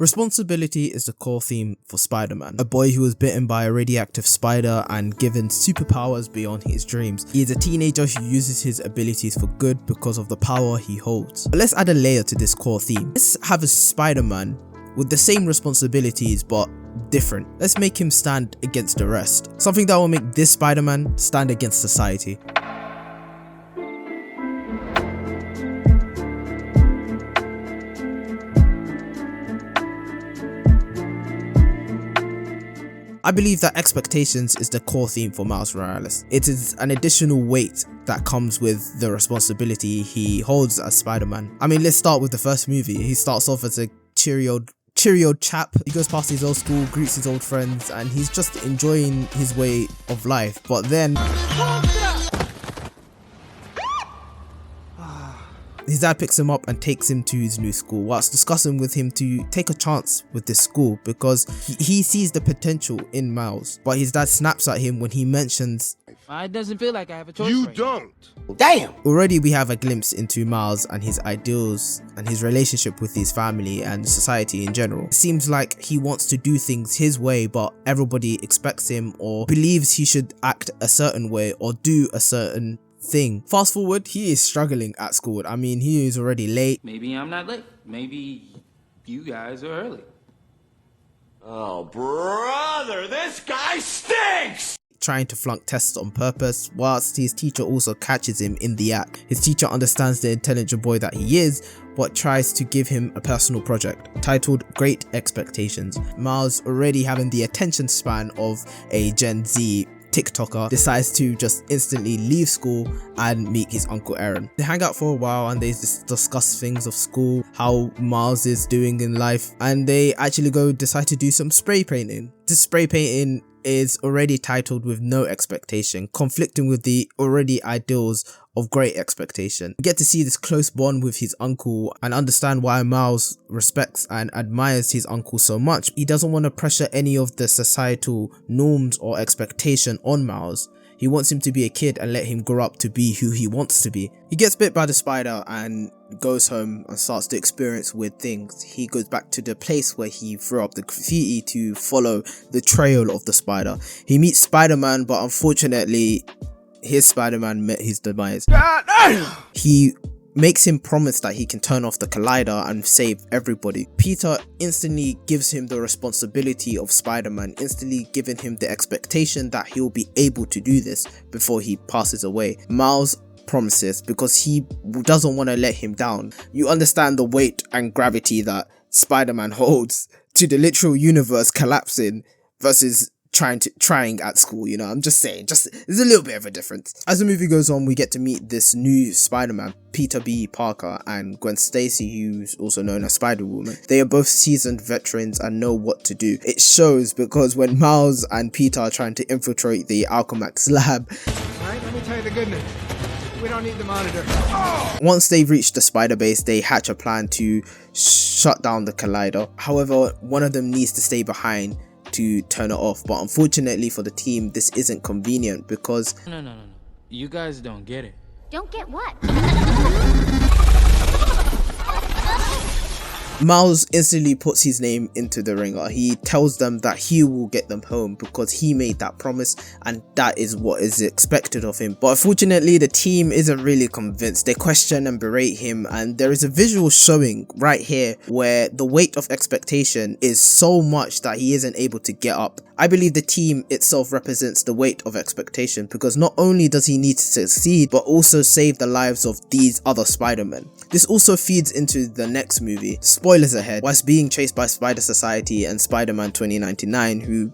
Responsibility is the core theme for Spider-Man, a boy who was bitten by a radioactive spider and given superpowers beyond his dreams. He is a teenager who uses his abilities for good because of the power he holds. But let's add a layer to this core theme. Let's have a Spider-Man with the same responsibilities but different. Let's make him stand against the rest. Something that will make this Spider-Man stand against society. I believe that expectations is the core theme for Miles Morales. It is an additional weight that comes with the responsibility he holds as Spider-Man. I mean, let's start with the first movie. He starts off as a cheery chap. He goes past his old school, greets his old friends, and he's just enjoying his way of life. But then his dad picks him up and takes him to his new school, whilst discussing with him to take a chance with this school because he sees the potential in Miles. But his dad snaps at him when he mentions, "It doesn't feel like I have a choice." You don't. Damn! Already we have a glimpse into Miles and his ideals and his relationship with his family and society in general. It seems like he wants to do things his way, but everybody expects him or believes he should act a certain way or do a certain thing. Fast forward, he is struggling at school. I mean, he is already late. Maybe I'm not late. Maybe you guys are early. Oh, brother, this guy stinks! Trying to flunk tests on purpose, whilst his teacher also catches him in the act. His teacher understands the intelligent boy that he is, but tries to give him a personal project titled Great Expectations. Miles, already having the attention span of a Gen Z TikToker, decides to just instantly leave school and meet his uncle Aaron. They hang out for a while and they discuss things of school, how Miles is doing in life, and they actually decide to do some spray painting. This spray painting is already titled with no expectation, conflicting with the already ideals of great expectation. We get to see this close bond with his uncle and understand why Miles respects and admires his uncle so much. He doesn't want to pressure any of the societal norms or expectation on Miles. He wants him to be a kid and let him grow up to be who he wants to be. He gets bit by the spider and goes home and starts to experience weird things. He goes back to the place where he threw up the graffiti to follow the trail of the spider. He meets Spider-Man, but unfortunately his Spider-Man met his demise. He makes him promise that he can turn off the collider and save everybody. Peter instantly gives him the responsibility of Spider-Man, instantly giving him the expectation that he'll be able to do this before he passes away. Miles promises because he doesn't want to let him down. You understand the weight and gravity that Spider-Man holds to the literal universe collapsing versus trying at school, you know. I'm just saying, there's a little bit of a difference. As the movie goes on, we get to meet this new Spider-Man, Peter B. Parker, and Gwen Stacy, who's also known as Spider-Woman. They are both seasoned veterans and know what to do. It shows because when Miles and Peter are trying to infiltrate the Alchemax lab, alright, let me tell you the good news. We don't need the monitor. Once they've reached the spider base, they hatch a plan to shut down the collider. However, one of them needs to stay behind to turn it off, but unfortunately for the team, this isn't convenient because No. You guys don't get it. Don't get what? Miles instantly puts his name into the ringer. He tells them that he will get them home because he made that promise and that is what is expected of him. But unfortunately, the team isn't really convinced. They question and berate him, and there is a visual showing right here where the weight of expectation is so much that he isn't able to get up. I believe the team itself represents the weight of expectation because not only does he need to succeed, but also save the lives of these other Spider-Men. This also feeds into the next movie. Spoilers ahead. Whilst being chased by Spider Society and Spider-Man 2099, who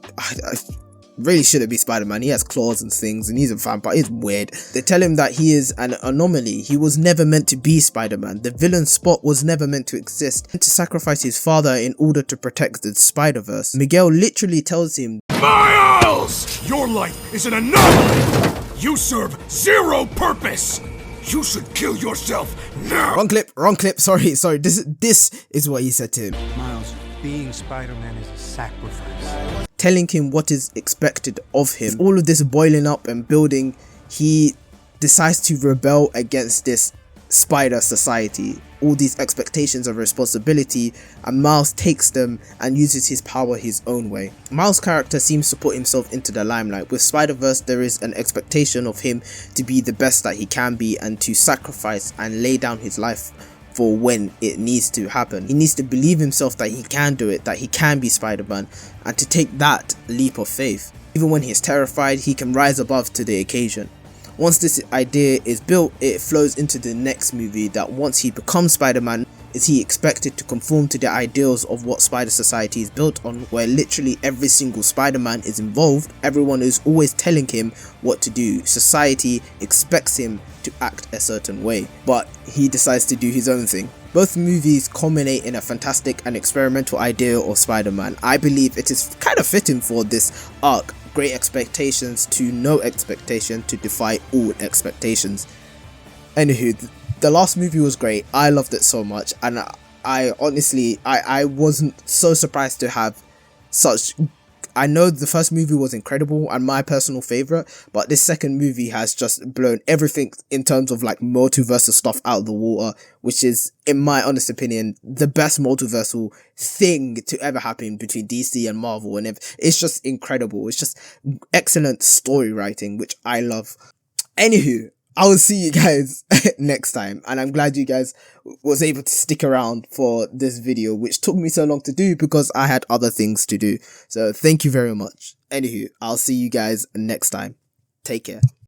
really shouldn't be Spider-Man. He has claws and things and he's a vampire. It's weird. They tell him that he is an anomaly. He was never meant to be Spider-Man. The villain Spot was never meant to exist and to sacrifice his father in order to protect the Spider-Verse. Miguel literally tells him, Miles! Your life is an anomaly! You serve zero purpose! You should kill yourself now! Wrong clip, sorry, this is what he said to him. Miles, being Spider-Man is a sacrifice. Telling him what is expected of him. With all of this boiling up and building, he decides to rebel against this spider society, all these expectations of responsibility, and Miles takes them and uses his power his own way. Miles' character seems to put himself into the limelight. With Spider-Verse, there is an expectation of him to be the best that he can be and to sacrifice and lay down his life for when it needs to happen. He needs to believe himself that he can do it, that he can be Spider-Man, and to take that leap of faith. Even when he is terrified, he can rise above to the occasion. Once this idea is built, it flows into the next movie that once he becomes Spider-Man, is he expected to conform to the ideals of what Spider Society is built on, where literally every single Spider-Man is involved. Everyone is always telling him what to do. Society expects him to act a certain way, but he decides to do his own thing. Both movies culminate in a fantastic and experimental idea of Spider-Man. I believe it is kind of fitting for this arc. Great expectations to no expectation to defy all expectations. Anywho, the last movie was great. I loved it so much, and I honestly wasn't so surprised to have such. I know the first movie was incredible and my personal favorite, but this second movie has just blown everything in terms of like multiversal stuff out of the water, which is, in my honest opinion, the best multiversal thing to ever happen between DC and Marvel. And it's just incredible. It's just excellent story writing, which I love. Anywho, I will see you guys next time, and I'm glad you guys was able to stick around for this video, which took me so long to do because I had other things to do. So thank you very much. Anywho, I'll see you guys next time. Take care.